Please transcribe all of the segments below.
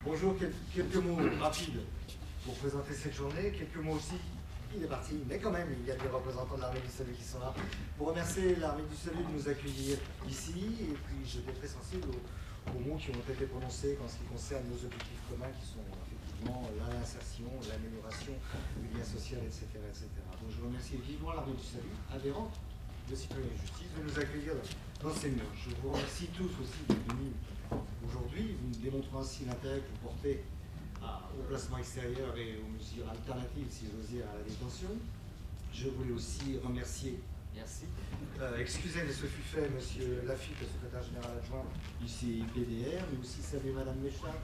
Bonjour, quelques mots rapides pour présenter cette journée. Quelques mots aussi, il est parti, mais quand même, il y a des représentants de l'Armée du Salut qui sont là. Pour remercier l'Armée du Salut de nous accueillir ici, et puis j'étais très sensible aux mots qui ont été prononcés en ce qui concerne nos objectifs communs, qui sont effectivement l'insertion, l'amélioration du lien social, etc. etc. Donc je remercie vivement l'Armée du Salut, adhérente de Citoyens et Justice, de nous accueillir dans ces murs. Je vous remercie tous aussi d'être venus aujourd'hui, vous nous démontrez ainsi l'intérêt que vous portez au placement extérieur et aux mesures alternatives, si j'ose dire, à la détention. Je voulais aussi remercier, merci, excusez, mais ce fut fait, monsieur Lafitte, le secrétaire général adjoint du CIPDR, mais aussi saluer madame Méchin,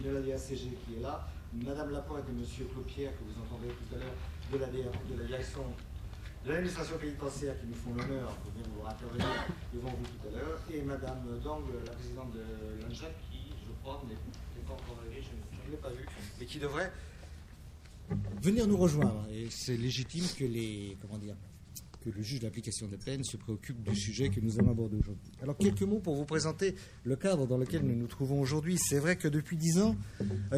de la DACG qui est là, madame Lapointe et monsieur Claude Pierre, que vous entendrez tout à l'heure, de la direction de l'administration pénitentiaire qui nous font l'honneur de venir vous intervenir devant vous tout à l'heure, et madame Dangle, la présidente de l'ANJAC, qui, je crois, n'est pas encore arrivée, je ne l'ai pas vue, mais qui devrait venir nous rejoindre. Et c'est légitime que que le juge d'application des peines se préoccupe du sujet que nous allons aborder aujourd'hui. Alors, quelques mots pour vous présenter le cadre dans lequel nous nous trouvons aujourd'hui. C'est vrai que depuis 10 ans,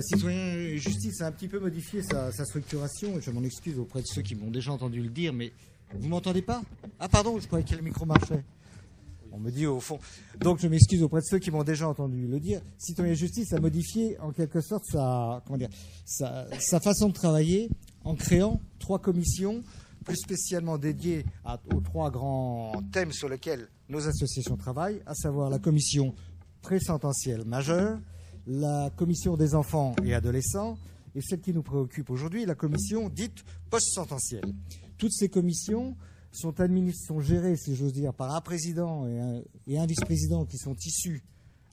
Citoyens et Justice a un petit peu modifié sa structuration, et je m'en excuse auprès de ceux qui m'ont déjà entendu le dire, mais vous m'entendez pas? Ah pardon, je croyais que le micro marchait. On me dit au fond. Donc je m'excuse auprès de ceux qui m'ont déjà entendu le dire. Citoyens et Justice a modifié en quelque sorte sa façon de travailler en créant 3 commissions plus spécialement dédiées aux 3 grands thèmes sur lesquels nos associations travaillent, à savoir la commission présententielle majeure, la commission des enfants et adolescents, et celle qui nous préoccupe aujourd'hui, la commission dite post-sententielle. Toutes ces commissions sont gérées, si j'ose dire, par un président et un vice-président qui sont issus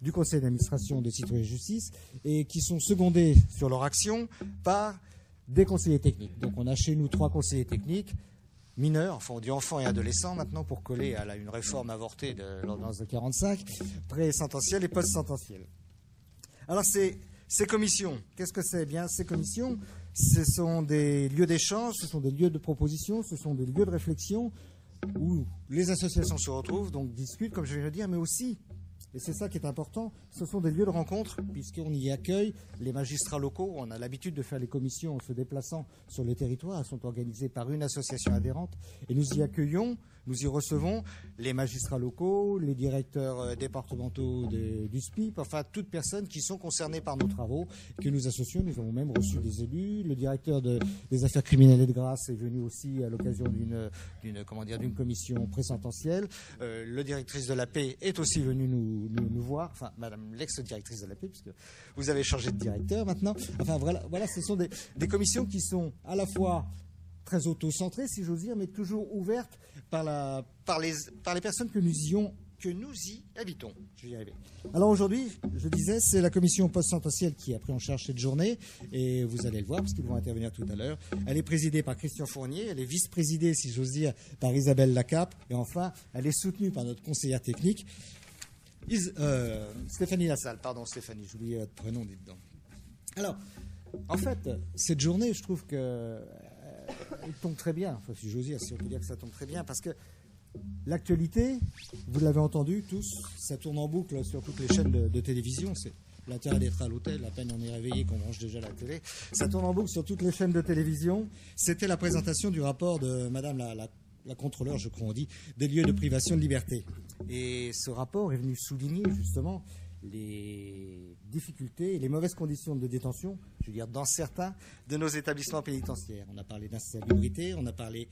du conseil d'administration de Citoyens et Justice et qui sont secondés sur leur action par des conseillers techniques. Donc on a chez nous 3 conseillers techniques mineurs, enfin on dit enfants et adolescents maintenant pour coller à une réforme avortée de l'ordonnance de 45, pré-sententielle et post-sententielle. Alors ces commissions, qu'est-ce que c'est? Bien, ces commissions, ce sont des lieux d'échange, ce sont des lieux de proposition, ce sont des lieux de réflexion où les associations se retrouvent, donc discutent, comme je viens de le dire, mais aussi, et c'est ça qui est important, ce sont des lieux de rencontre, puisqu'on y accueille les magistrats locaux. On a l'habitude de faire les commissions en se déplaçant sur le territoire. Elles sont organisées par une association adhérente. Et nous y accueillons, nous y recevons les magistrats locaux, les directeurs départementaux du SPIP, enfin toutes personnes qui sont concernées par nos travaux, que nous associons. Nous avons même reçu des élus. Le directeur des affaires criminelles et de grâce est venu aussi à l'occasion d'une commission présententielle. Le directrice de la paix est aussi venue nous voir, enfin madame l'ex-directrice de la paix, puisque vous avez changé de directeur maintenant. Enfin voilà, ce sont des commissions qui sont à la fois très auto-centrées, si j'ose dire, mais toujours ouvertes par les personnes que nous y invitons. Je vais y arriver. Alors aujourd'hui, je disais, c'est la commission post-sententielle qui a pris en charge cette journée, et vous allez le voir, parce qu'ils vont intervenir tout à l'heure. Elle est présidée par Christian Fournier, elle est vice-présidée, si j'ose dire, par Isabelle Lacape, et enfin, elle est soutenue par notre conseillère technique, Stéphanie Lassalle, pardon Stéphanie, j'oubliais votre prénom, dites donc. Alors, en fait, cette journée, je trouve qu'elle tombe très bien, enfin si j'ose dire, si on peut dire que ça tombe très bien, parce que l'actualité, vous l'avez entendu tous, ça tourne en boucle sur toutes les chaînes de télévision, c'est l'intérêt d'être à l'hôtel, à peine on est réveillé qu'on mange déjà la télé, ça tourne en boucle sur toutes les chaînes de télévision. C'était la présentation du rapport de madame la contrôleur, je crois on dit, des lieux de privation de liberté. Et ce rapport est venu souligner justement les difficultés et les mauvaises conditions de détention, je veux dire, dans certains de nos établissements pénitentiaires. On a parlé d'insalubrité, on a parlé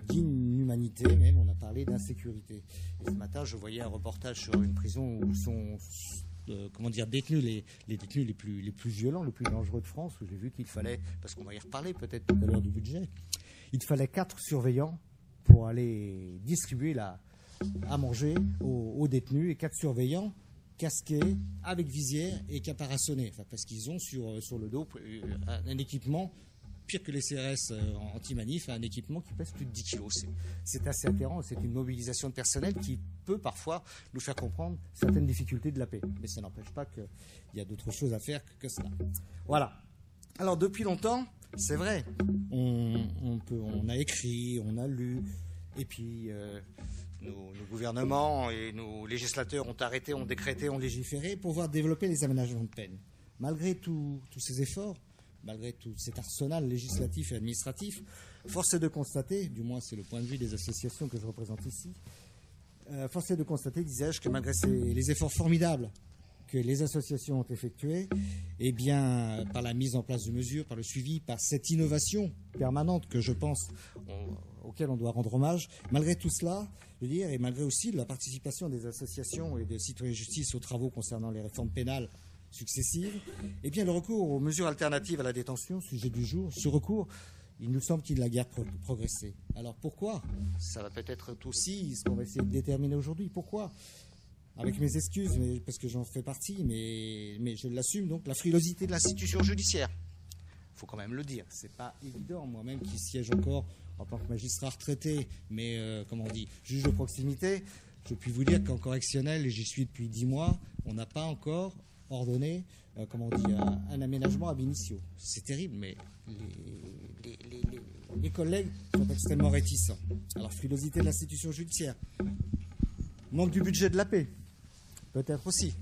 d'inhumanité, même on a parlé d'insécurité. Et ce matin, je voyais un reportage sur une prison où sont détenus les détenus les plus violents, les plus dangereux de France, où j'ai vu qu'il fallait, parce qu'on va y reparler peut-être tout à l'heure du budget, il fallait 4 surveillants pour aller distribuer à manger aux détenus, et 4 surveillants casqués, avec visière et caparaçonnés, enfin, parce qu'ils ont sur le dos un équipement pire que les CRS anti-manif, un équipement qui pèse plus de 10 kilos. C'est assez atterrant, c'est une mobilisation de personnel qui peut parfois nous faire comprendre certaines difficultés de la paix. Mais ça n'empêche pas qu'il y a d'autres choses à faire que cela. Voilà. Alors depuis longtemps, c'est vrai, on a écrit, on a lu, et puis nos gouvernements et nos législateurs ont arrêté, ont décrété, ont légiféré pour pouvoir développer les aménagements de peine. malgré tous ces efforts, malgré tout cet arsenal législatif et administratif, force est de constater, du moins c'est le point de vue des associations que je représente ici, force est de constater, disais-je, que malgré les efforts formidables que les associations ont effectués, eh bien, par la mise en place de mesures, par le suivi, par cette innovation permanente que je pense auquel on doit rendre hommage, malgré tout cela, je veux dire, et malgré aussi la participation des associations et de Citoyens et Justice aux travaux concernant les réformes pénales successives, eh bien, le recours aux mesures alternatives à la détention, sujet du jour, ce recours, il nous semble qu'il n'a guère progressé. Alors pourquoi? Ça va peut-être aussi ce qu'on va essayer de déterminer aujourd'hui. Pourquoi? Avec mes excuses, parce que j'en fais partie, mais je l'assume, donc la frilosité de l'institution judiciaire. Il faut quand même le dire, c'est pas évident. Moi-même qui siège encore en tant que magistrat retraité, mais comment on dit, juge de proximité, je puis vous dire qu'en correctionnel, et j'y suis depuis 10 mois, on n'a pas encore ordonné, comment on dit, un aménagement ab initio. C'est terrible, mais les collègues sont extrêmement réticents. Alors, frilosité de l'institution judiciaire, manque du budget de la paix. Peut-être aussi.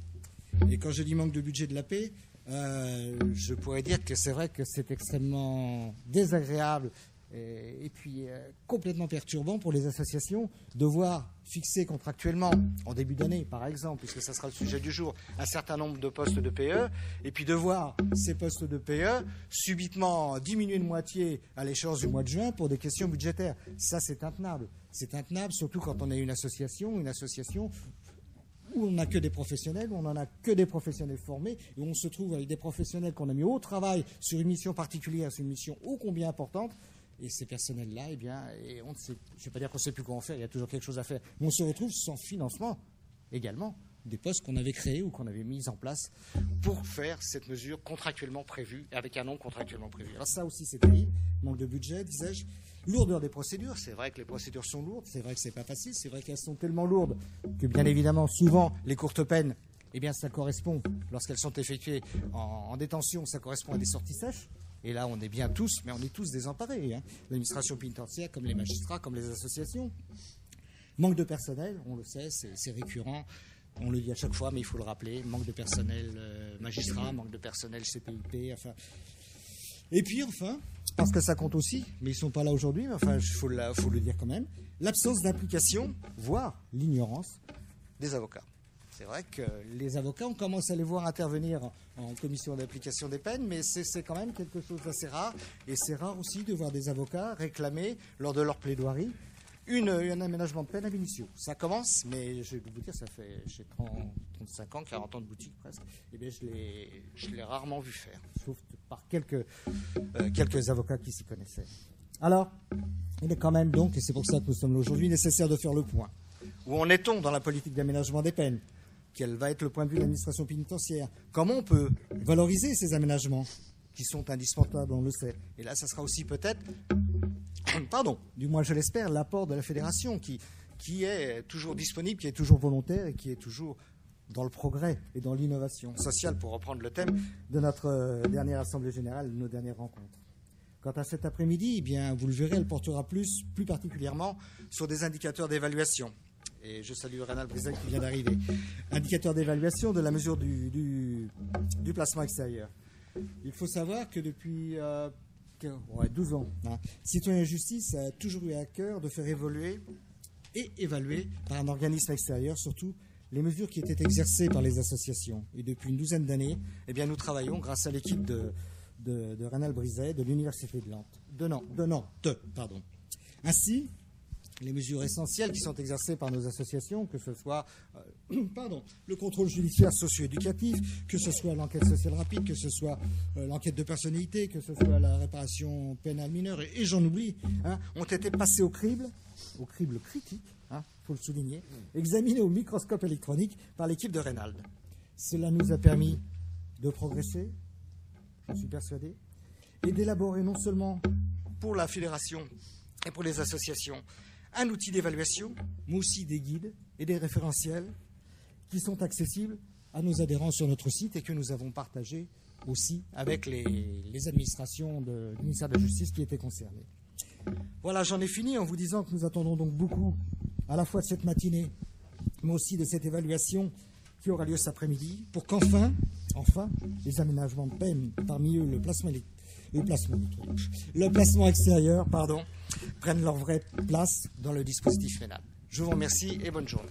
Et quand je dis manque de budget de la paix, je pourrais dire que c'est vrai que c'est extrêmement désagréable et puis complètement perturbant pour les associations de voir fixer contractuellement, en début d'année par exemple, puisque ça sera le sujet du jour, un certain nombre de postes de PE, et puis de voir ces postes de PE subitement diminuer de moitié à l'échéance du mois de juin pour des questions budgétaires. Ça, c'est intenable. C'est intenable, surtout quand on est une association où on n'a que des professionnels, où on n'en a que des professionnels formés, et où on se trouve avec des professionnels qu'on a mis au travail sur une mission particulière, sur une mission ô combien importante, et ces personnels-là, eh bien, et on ne sait, je ne vais pas dire qu'on ne sait plus quoi en faire, il y a toujours quelque chose à faire, mais on se retrouve sans financement également des postes qu'on avait créés ou qu'on avait mis en place pour faire cette mesure contractuellement prévue, avec un nom contractuellement prévu. Alors ça aussi c'est terrible, manque de budget, disais-je. Lourdeur des procédures, c'est vrai que les procédures sont lourdes, c'est vrai que c'est pas facile, c'est vrai qu'elles sont tellement lourdes que bien évidemment, souvent, les courtes peines, eh bien ça correspond, lorsqu'elles sont effectuées en détention, ça correspond à des sorties sèches. Et là, on est bien tous, mais on est tous désemparés, hein. L'administration pénitentiaire, comme les magistrats, comme les associations. Manque de personnel, on le sait, c'est récurrent. On le dit à chaque fois, mais il faut le rappeler. Manque de personnel magistrat, manque de personnel CPIP, enfin... Et puis enfin, parce que ça compte aussi, mais ils ne sont pas là aujourd'hui, mais enfin, il faut le dire quand même, l'absence d'implication, voire l'ignorance des avocats. C'est vrai que les avocats, on commence à les voir intervenir en commission d'application des peines, mais c'est quand même quelque chose d'assez rare. Et c'est rare aussi de voir des avocats réclamer, lors de leur plaidoirie, un aménagement de peine ab initio. Ça commence, mais je vais vous dire, ça fait j'ai 35 ans, 40 ans de boutique presque, et bien je l'ai rarement vu faire, sauf par quelques avocats qui s'y connaissaient. Alors, il est quand même donc, et c'est pour ça que nous sommes là aujourd'hui, nécessaire de faire le point. Où en est-on dans la politique d'aménagement des peines? Quel va être le point de vue de l'administration pénitentiaire? Comment on peut valoriser ces aménagements qui sont indispensables, on le sait. Et là, ça sera aussi peut-être, du moins je l'espère, l'apport de la fédération qui est toujours disponible, qui est toujours volontaire et qui est toujours dans le progrès et dans l'innovation sociale, pour reprendre le thème de notre dernière Assemblée générale, de nos dernières rencontres. Quant à cet après-midi, eh bien, vous le verrez, elle portera plus particulièrement sur des indicateurs d'évaluation. Et je salue Rénal Brizet qui vient d'arriver. Indicateurs d'évaluation de la mesure du placement extérieur. Il faut savoir que depuis 12 ans, Citoyens et Justice a toujours eu à cœur de faire évoluer et évaluer par un organisme extérieur, surtout les mesures qui étaient exercées par les associations. Et depuis une douzaine d'années, eh bien, nous travaillons grâce à l'équipe de Rénal Brizet de l'Université de Nantes. Ainsi, les mesures essentielles qui sont exercées par nos associations, que ce soit le contrôle judiciaire socio-éducatif, que ce soit l'enquête sociale rapide, que ce soit l'enquête de personnalité, que ce soit la réparation pénale mineure, et j'en oublie, ont été passées au crible critique, faut le souligner, examinées au microscope électronique par l'équipe de Reynald. Cela nous a permis de progresser, j'en suis persuadé, et d'élaborer non seulement pour la fédération et pour les associations un outil d'évaluation, mais aussi des guides et des référentiels qui sont accessibles à nos adhérents sur notre site et que nous avons partagés aussi avec les administrations du ministère de la Justice qui étaient concernées. Voilà, j'en ai fini en vous disant que nous attendons donc beaucoup à la fois de cette matinée, mais aussi de cette évaluation qui aura lieu cet après-midi, pour qu'enfin Enfin, les aménagements de peine, parmi eux le placement extérieur, prennent leur vraie place dans le dispositif pénal. Je vous remercie et bonne journée.